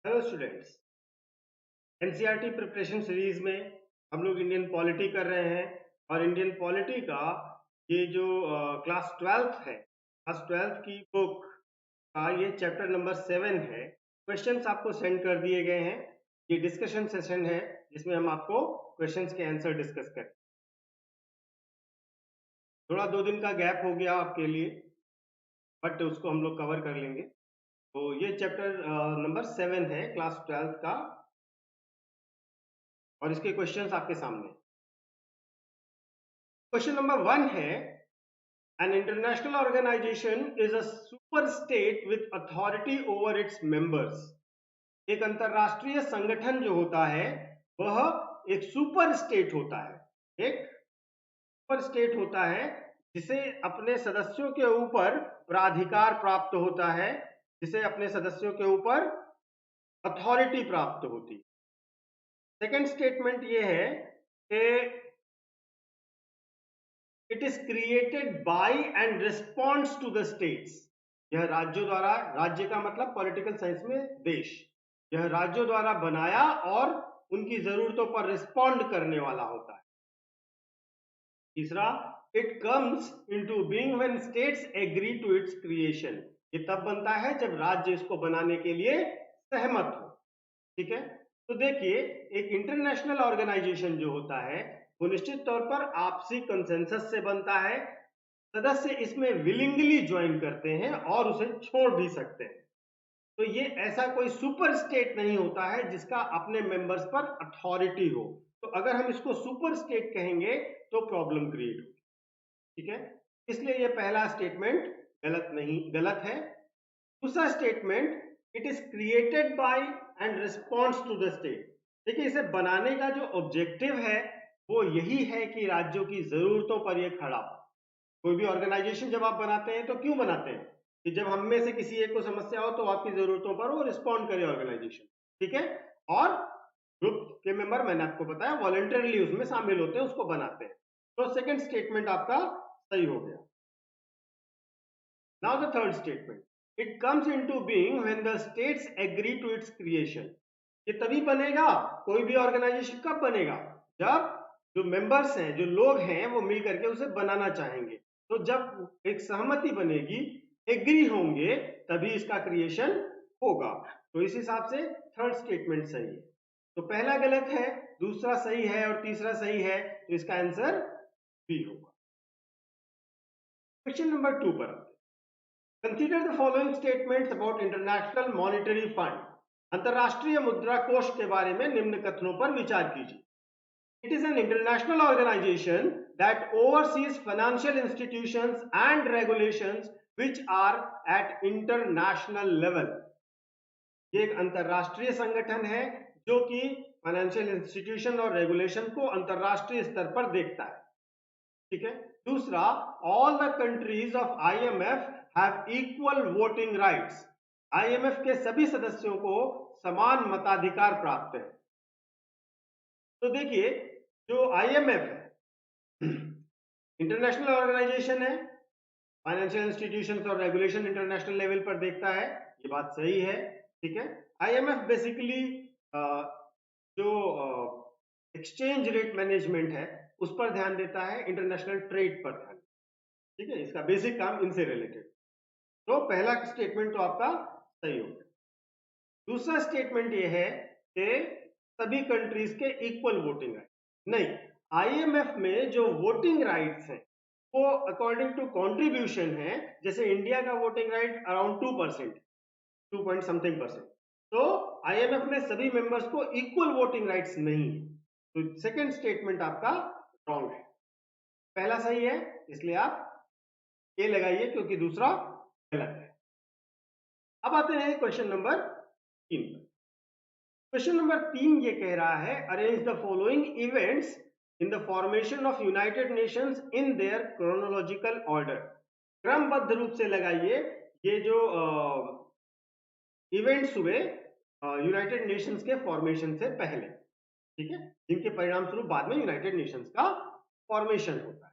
Hello students, NCERT preparation series में हम लोग इंडियन पॉलिटी कर रहे हैं और इंडियन पॉलिटी का ये जो क्लास 12th है, क्लास 12th की बुक का ये चैप्टर नंबर 7 है। क्वेश्चंस आपको सेंड कर दिए गए हैं। ये डिस्कशन सेशन है जिसमें हम आपको क्वेश्चंस के आंसर डिस्कस करें। थोड़ा 2 दिन का गैप हो गया आपके लिए, बट उसको हम लोग कवर कर लेंगे। तो ये चैप्टर नंबर 7 है क्लास 12th का और इसके क्वेश्चंस आपके सामने। क्वेश्चन नंबर 1 है, an international organization is a super state with authority over its members। एक अंतरराष्ट्रीय संगठन जो होता है वह एक सुपर स्टेट होता है। एक सुपर स्टेट होता है जिसे अपने सदस्यों के ऊपर प्राधिकार प्राप्त होता है, जिसे अपने सदस्यों के ऊपर अथॉरिटी प्राप्त होती है। सेकंड स्टेटमेंट ये है कि it is created by and responds to the states. यह राज्यों द्वारा, राज्य का मतलब पॉलिटिकल साइंस में देश, यह राज्यों द्वारा बनाया और उनकी जरूरतों पर रिस्पॉन्ड करने वाला होता है। तीसरा, it comes into being when states agree to its creation. ये तब बनता है जब राज्य इसको बनाने के लिए सहमत हो। ठीक है, तो देखिए, एक इंटरनेशनल ऑर्गेनाइजेशन जो होता है वो निश्चित तौर पर आपसी कंसेंसस से बनता है। सदस्य इसमें विलिंगली ज्वाइन करते हैं और उसे छोड़ भी सकते हैं। तो ये ऐसा कोई सुपर स्टेट नहीं होता है जिसका अपने मेंबर्स पर अथॉरिटी हो। तो अगर हम इसको सुपर स्टेट कहेंगे तो प्रॉब्लम क्रिएट होगी। ठीक है, इसलिए ये पहला स्टेटमेंट गलत है। दूसरा statement, it is created by and responds to the state. देखिए, इसे बनाने का जो ऑब्जेक्टिव है वो यही है कि राज्यों की जरूरतों पर ये खड़ा हो। कोई भी ऑर्गेनाइजेशन जब आप बनाते हैं तो क्यों बनाते हैं कि जब हम में से किसी एक को समस्या हो तो आपकी जरूरतों पर वो रिस्पॉन्ड करे ऑर्गेनाइजेशन। ठीक है, और ग्रुप के मेंबर, मैंने आपको बताया, वॉलंटरली उसमें शामिल होते हैं, उसको बनाते हैं। तो सेकंड स्टेटमेंट आपका सही हो गया। Now the third statement, it comes into being when the states agree to its creation. ये तभी बनेगा, कोई भी ऑर्गेनाइजेशन कब बनेगा, जब जो मेंबर्स हैं, जो लोग हैं, वो मिल करके उसे बनाना चाहेंगे। तो जब एक सहमति बनेगी, एग्री होंगे, तभी इसका क्रिएशन होगा। तो इस हिसाब से थर्ड स्टेटमेंट सही है। तो पहला गलत है, दूसरा सही है और तीसरा सही है, तो इसका आंसर बी होगा। क्वेश्चन नंबर 2 पर consider the following statements about international monetary fund. अंतरराष्ट्रीय मुद्रा कोष के बारे में निम्न कथनों पर विचार कीजिए। It is an international organization that oversees financial institutions and regulations which are at international level। ये एक अंतरराष्ट्रीय संगठन है जो कि फाइनेंशियल इंस्टीट्यूशन और रेगुलेशन को अंतरराष्ट्रीय स्तर पर देखता है। ठीक है, दूसरा, all the countries of IMF have equal voting rights. IMF के सभी सदस्यों को समान मताधिकार प्राप्त है। तो देखिए, जो आईएमएफ है, इंटरनेशनल ऑर्गेनाइजेशन है, फाइनेंशियल इंस्टीट्यूशंस और रेगुलेशन इंटरनेशनल लेवल पर देखता है, ये बात सही है। ठीक है, आईएमएफ बेसिकली जो एक्सचेंज रेट मैनेजमेंट है उस पर ध्यान देता है, इंटरनेशनल ट्रेड पर ध्यान। ठीक है, इसका बेसिक काम इनसे रिलेटेड। तो पहला स्टेटमेंट तो आपका सही हो गया। दूसरा स्टेटमेंट ये है कि सभी कंट्रीज के इक्वल वोटिंग राइट नहीं। आईएमएफ में जो वोटिंग राइट्स हैं वो अकॉर्डिंग टू कंट्रीब्यूशन है। जैसे इंडिया का voting right around 2%, 2 point something percent. तो आईएमएफ में सभी मेंबर्स को इक्वल वोटिंग राइट्स नहीं है। तो सेकंड स्टेटमेंट आपका रॉन्ग है। पहला सही है, इसलिए आप ए लगाइए, क्योंकि दूसरा गलत है। अब आते हैं क्वेश्चन नंबर 3 पर। क्वेश्चन नंबर 3 ये कह रहा है, arrange the following events in the formation of United Nations in their chronological order. क्रमबद्ध रूप से लगाइए ये जो इवेंट्स हुए यूनाइटेड नेशंस के फॉर्मेशन से पहले। ठीक है, जिनके परिणाम स्वरूप बाद में यूनाइटेड नेशंस का फॉर्मेशन होता है।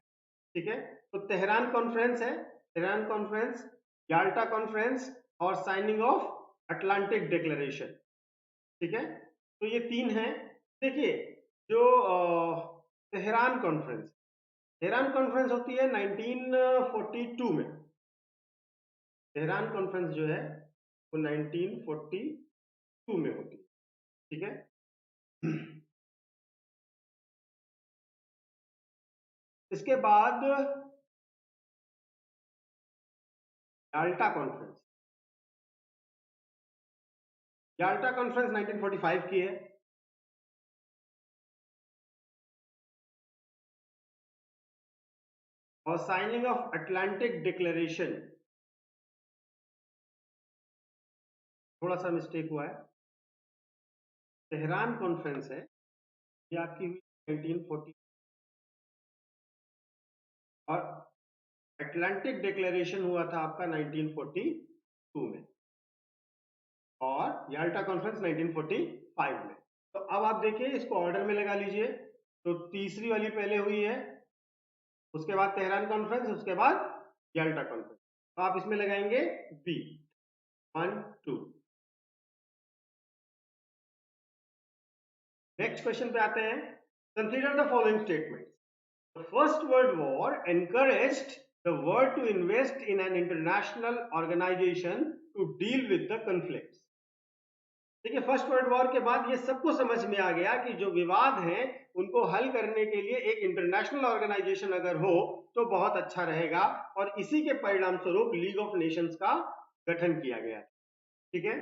ठीक है, तो तेहरान कॉन्फ्रेंस है, तेहरान कॉन्फ्रेंस, याल्टा कॉन्फ्रेंस और साइनिंग ऑफ अटलांटिक डिक्लेरेशन। ठीक है, तो ये 3 हैं। देखिए, जो तेहरान कॉन्फ्रेंस, तेहरान कॉन्फ्रेंस होती है 1942 में। तेहरान कॉन्फ्रेंस जो है वो 1942 में होती है। ठीक है, इसके बाद याल्टा कॉन्फ्रेंस, याल्टा कॉन्फ्रेंस 1945 की है। और साइनिंग ऑफ अटलांटिक डिक्लेरेशन, थोड़ा सा मिस्टेक हुआ है, तेहरान कॉन्फ्रेंस है ये आपकी हुई 1940, और अटलांटिक डिक्लेरेशन हुआ था आपका 1942 में, और याल्टा कॉन्फ्रेंस 1945 में। तो अब आप देखिए, इसको ऑर्डर में लगा लीजिए। तो तीसरी वाली पहले हुई है, उसके बाद तेहरान कॉन्फ्रेंस, उसके बाद याल्टा कॉन्फ्रेंस। तो आप इसमें लगाएंगे बी, 1 2। नेक्स्ट क्वेश्चन पे आते हैं। Consider the following statement. The First World War encouraged the world to invest in an international organization to deal with the conflicts. देखिए, फर्स्ट वर्ल्ड वॉर के बाद ये सबको समझ में आ गया कि जो विवाद हैं उनको हल करने के लिए एक इंटरनेशनल ऑर्गेनाइजेशन अगर हो तो बहुत अच्छा रहेगा, और इसी के परिणाम स्वरूप लीग ऑफ नेशंस का गठन किया गया। ठीक है,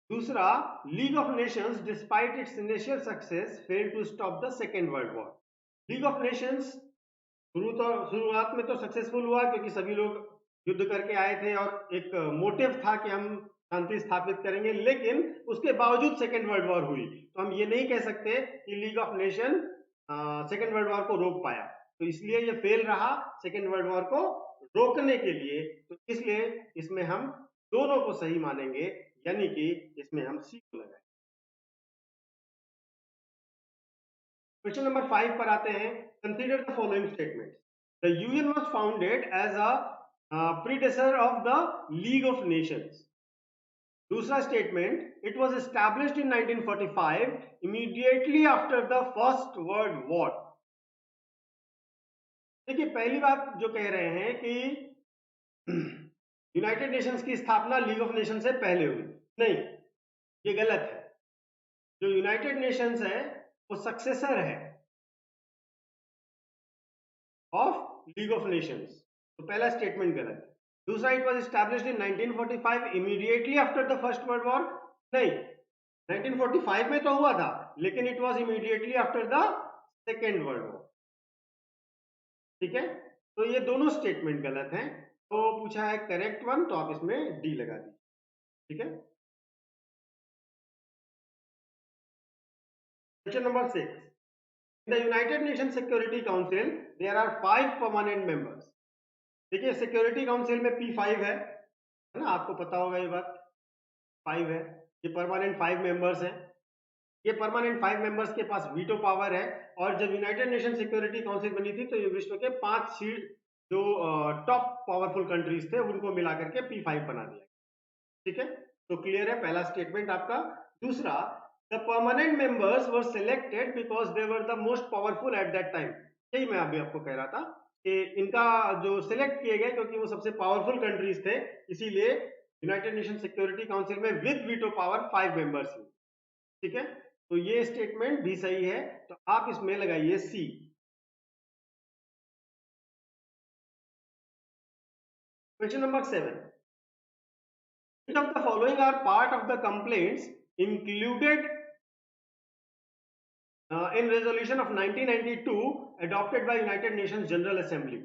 दूसरा, League of Nations despite its initial success fail to stop the Second World War. League of Nations शुरुआत में तो सक्सेसफुल हुआ क्योंकि सभी लोग युद्ध करके आए थे और एक मोटिव था कि हम शांति स्थापित करेंगे, लेकिन उसके बावजूद सेकेंड वर्ल्ड वॉर हुई। तो हम ये नहीं कह सकते कि league of nation second World war को रोक पाया, तो इसलिए ये फेल रहा सेकेंड वर्ल्ड वॉर को रोकने के लिए। तो इसलिए इसमें हम दोनों को सही मानेंगे, यानी कि इसमें हम सी को लगाएंगे। क्वेश्चन नंबर 5 पर आते हैं। Consider the following statement. The UN was founded as a predecessor of the League of Nations. दूसरा statement, it was established in 1945 immediately after the First World War. देखिए, पहली बात जो कह रहे हैं कि यूनाइटेड नेशंस की स्थापना लीग ऑफ नेशन से पहले हुई, नहीं, ये गलत है। जो यूनाइटेड नेशंस है वो सक्सेसर है ऑफ लीग ऑफ नेशंस, तो पहला स्टेटमेंट गलत है। दूसरा, it was established in 1945 immediately after the First World war, नहीं, 1945 में तो हुआ था, लेकिन it was immediately after the Second World war. ठीक है, तो ये दोनों स्टेटमेंट गलत हैं। तो पूछा है करेक्ट वन, तो आप इसमें डी लगा दीजिए। ठीक है, question number 6। In the United Nation Security Council there are 5 permanent members. देखिए, सिक्योरिटी काउंसिल में P5 है ना, आपको पता होगा ये बात, 5 है, ये परमानेंट 5 मेंबर्स हैं। ये परमानेंट 5 मेंबर्स के पास वीटो पावर है, और जब यूनाइटेड नेशन सिक्योरिटी काउंसिल बनी थी तो ये विश्व के 5 सीट जो टॉप पावरफुल कंट्रीज थे उनको मिलाकर के P5 बना दिया। ठीक है, तो क्लियर है पहला स्टेटमेंट आपका। दूसरा, the permanent members were selected because they were the most powerful at that time. यही मैं अभी आपको कह रहा था कि इनका जो सिलेक्ट किए गए क्योंकि वो सबसे पावरफुल कंट्रीज थे, इसीलिए यूनाइटेड नेशन सिक्योरिटी काउंसिल में विद वीटो पावर 5 मेंबर्स हैं। ठीक है, तो ये स्टेटमेंट भी सही है, तो आप इसमें लगाइए C. Question number 7। Which of the following are part of the complaints included in resolution of 1992 adopted by United Nations General Assembly?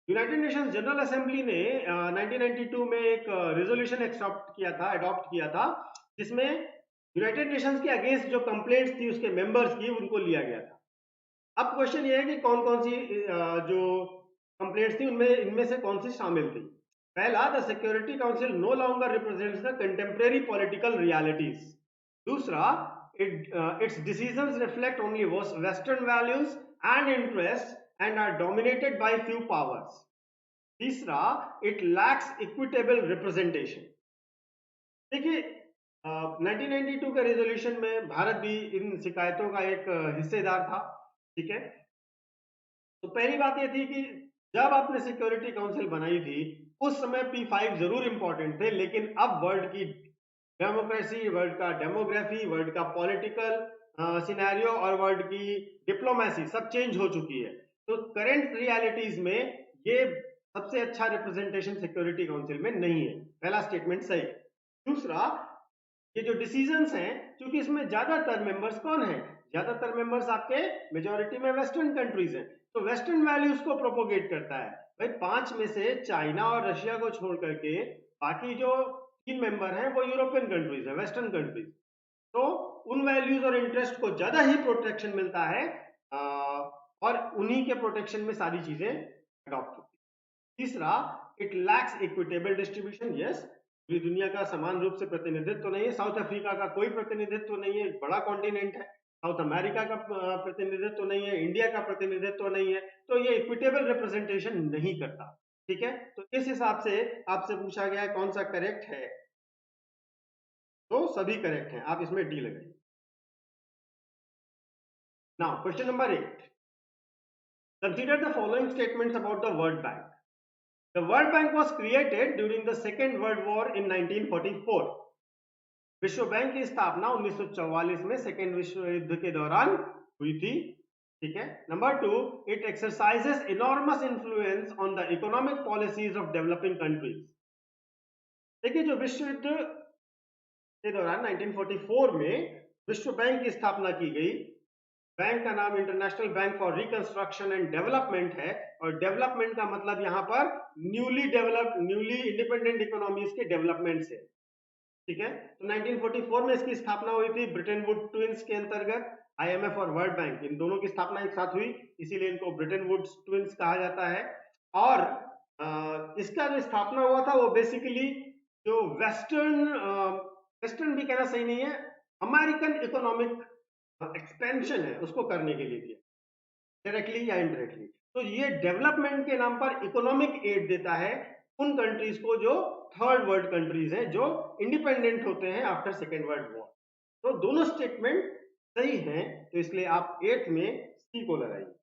United Nations general assembly ने 1992 में एक रेजोल्यूशन अडॉप्ट किया था जिसमें यूनाइटेड नेशंस के अगेंस्ट जो complaints थी उसके मेंबर्स की, उनको लिया गया था। अब क्वेश्चन ये है कि कौन कौन सी जो कंप्लेंट्स थी उनमें इनमें से कौन सी शामिल थी। पहला, the Security Council no longer represents the contemporary political realities. दूसरा, its decisions reflect only Western values and interests and are dominated by few powers. तीसरा, इट लैक्स इक्विटेबल रिप्रेजेंटेशन। देखिए 1992 के रेजोल्यूशन में भारत भी इन शिकायतों का एक हिस्सेदार था, ठीक है। तो पहली बात ये थी कि जब आपने सिक्योरिटी काउंसिल बनाई थी उस समय P5 जरूर इंपॉर्टेंट थे, लेकिन अब वर्ल्ड की डेमोक्रेसी, वर्ल्ड का डेमोग्राफी, वर्ल्ड का पॉलिटिकल सिनेरियो और वर्ल्ड की डिप्लोमेसी सब चेंज हो चुकी है। तो करंट रियलिटीज में ये सबसे अच्छा रिप्रेजेंटेशन सिक्योरिटी काउंसिल में नहीं है। पहला स्टेटमेंट सही। दूसरा, ये जो डिसीजंस हैं, क्योंकि इसमें ज्यादातर मेंबर्स कौन है, ज्यादातर मेंबर्स आपके मेजोरिटी में वेस्टर्न कंट्रीज हैं, तो वेस्टर्न वैल्यूज को प्रोपोगेट करता है। भाई 5 में से चाइना और रशिया को छोड़ करके बाकी जो 3 मेंबर हैं वो यूरोपियन कंट्रीज हैं, वेस्टर्न कंट्रीज। तो उन वैल्यूज और इंटरेस्ट को ज्यादा ही प्रोटेक्शन मिलता है और उन्हीं के प्रोटेक्शन में सारी चीजें अडॉप्ट होती है। तीसरा, it lacks equitable distribution. Yes, पूरी दुनिया का समान रूप से प्रतिनिधित्व तो नहीं है। साउथ अफ्रीका का कोई प्रतिनिधित्व तो नहीं है, बड़ा कॉन्टिनेंट है। साउथ अमेरिका का प्रतिनिधित्व तो नहीं है, इंडिया का प्रतिनिधित्व तो नहीं है, तो ये इक्विटेबल रिप्रेजेंटेशन नहीं करता, ठीक है। तो इस हिसाब से आपसे पूछा गया है कौन सा करेक्ट है, तो सभी करेक्ट हैं, आप इसमें डी लगाइए। Now question number 8, consider the following statements about the world bank. The World Bank was created during the Second World War in 1944. विश्व बैंक की स्थापना 1944 में सेकेंड विश्व युद्ध के दौरान हुई थी, ठीक है। Number 2, it exercises enormous influence on the economic policies of developing countries. देखिए जो विश्व युद्ध के दौरान 1944 में विश्व बैंक की स्थापना की गई, बैंक का नाम international bank for reconstruction and development है, और डेवलपमेंट का मतलब यहां पर newly developed, newly independent economies के डेवलपमेंट से, ठीक है। तो 1944 में इसकी स्थापना हुई थी ब्रिटेन वुड ट्विंस के अंतर्गत। IMF और वर्ल्ड बैंक इन दोनों की स्थापना एक साथ हुई, इसीलिए इनको ब्रिटेन वुड्स ट्विंस कहा जाता है। और इसका जो स्थापना हुआ था वो बेसिकली जो वेस्टर्न भी कहना सही नहीं है, अमेरिकन इकोनॉमिक एक्सपेंशन है उसको करने के लिए किया, डायरेक्टली या इनडायरेक्टली। तो ये डेवलपमेंट के नाम पर इकोनॉमिक एड देता है उन कंट्रीज को जो थर्ड वर्ल्ड कंट्रीज हैं, जो इंडिपेंडेंट होते हैं आफ्टर सेकेंड वर्ल्ड वॉर। तो दोनों स्टेटमेंट सही हैं, तो इसलिए आप 8th में सी को लगाइए।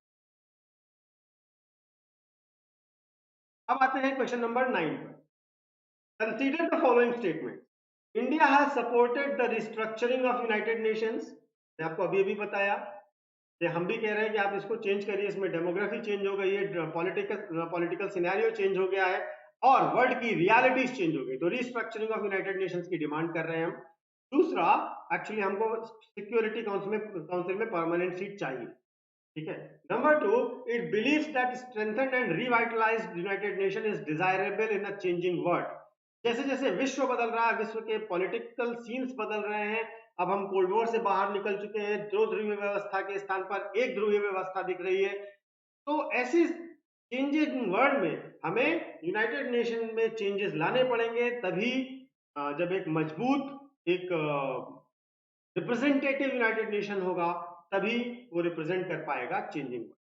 अब आते हैं क्वेश्चन नंबर 9 पर। Consider the following statement. India has supported the restructuring of United Nations. मैं आपको अभी बताया, हम भी कह रहे हैं कि आप इसको चेंज करिए, इसमें डेमोग्राफी चेंज हो गई है, पॉलिटिकल सिनेरियो चेंज हो गया है और वर्ल्ड की रियलिटीज चेंज हो गई, तो रिस्ट्रक्चरिंग ऑफ यूनाइटेड नेशंस की डिमांड कर रहे हैं हम। दूसरा, एक्चुअली हमको सिक्योरिटी काउंसिल में परमानेंट सीट चाहिए, ठीक है। Number 2, it believes that strengthened and revitalised United Nation is desirable in a changing world. जैसे जैसे विश्व बदल रहा है, विश्व के पॉलिटिकल सीन्स बदल रहे हैं, अब हम कोल्ड वॉर से बाहर निकल चुके हैं, दो ध्रुवीय व्यवस्था के स्थान पर एक ध्रुवीय व्यवस्था दिख रही है। तो ऐसी चेंजिंग वर्ल्ड में हमें यूनाइटेड नेशन में चेंजेस लाने पड़ेंगे, तभी जब एक मजबूत, एक रिप्रेजेंटेटिव यूनाइटेड नेशन होगा, तभी वो रिप्रेजेंट कर पाएगा changing world.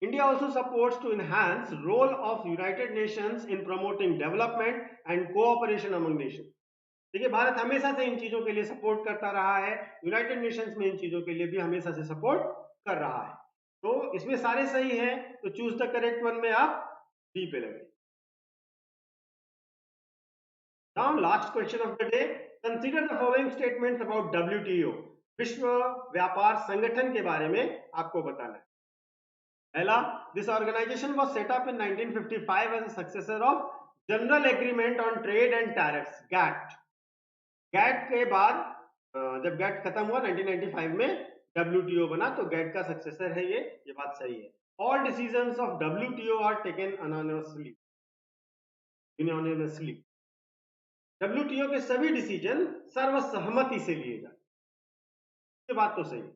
India also supports to enhance role of United Nations in promoting development and cooperation among nations. देखिए भारत हमेशा से इन चीजों के लिए सपोर्ट करता रहा है, यूनाइटेड नेशंस में इन चीजों के लिए भी हमेशा से सपोर्ट कर रहा है। तो इसमें सारे सही हैं, तो चूज द करेक्ट वन में आप डी पे लगे। Now last question of the day, consider the following statements about WTO। विश्व व्यापार संगठन के बारे में आपको बताना है। पहला, this organisation was set up in 1955 as a successor of General Agreement on Trade and Tariffs, GATT. GATT के बाद जब गैट खत्म हुआ 1995 में WTO बना, तो गैट का सक्सेसर है ये बात सही है। All decisions of WTO are taken unanimously, WTO के सभी डिसीजन सर्वसहमति से लिए जाते, ये बात तो सही है,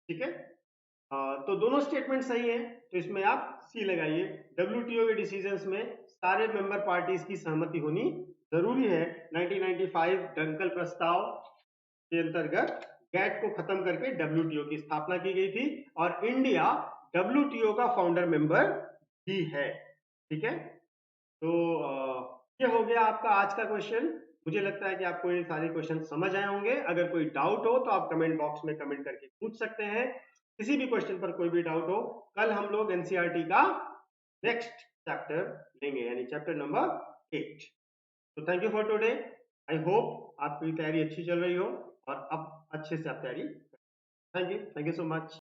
ठीक है। तो दोनों स्टेटमेंट सही है, तो इसमें आप सी लगाइए। WTO के डिसीजंस में सारे मेंबर पार्टीज की सहमति होनी जरूरी है। 1995 डंकल प्रस्ताव के अंतर्गत गैट को खत्म करके WTO की स्थापना की गई थी, और इंडिया WTO का फाउंडर मेंबर भी है, ठीक है। तो ये हो गया आपका आज का क्वेश्चन। मुझे लगता है कि आपको ये सारे क्वेश्चन समझ आए होंगे। अगर कोई डाउट हो तो आप कमेंट बॉक्स में कमेंट करके पूछ सकते हैं। किसी भी क्वेश्चन पर कोई भी डाउट हो, कल हम लोग एनसीईआरटी का नेक्स्ट चैप्टर लेंगे, यानी चैप्टर नंबर 8। तो thank you for today. I hope आपकी तैयारी अच्छी चल रही हो और अब अच्छे से आप तैयारी। Thank you so much.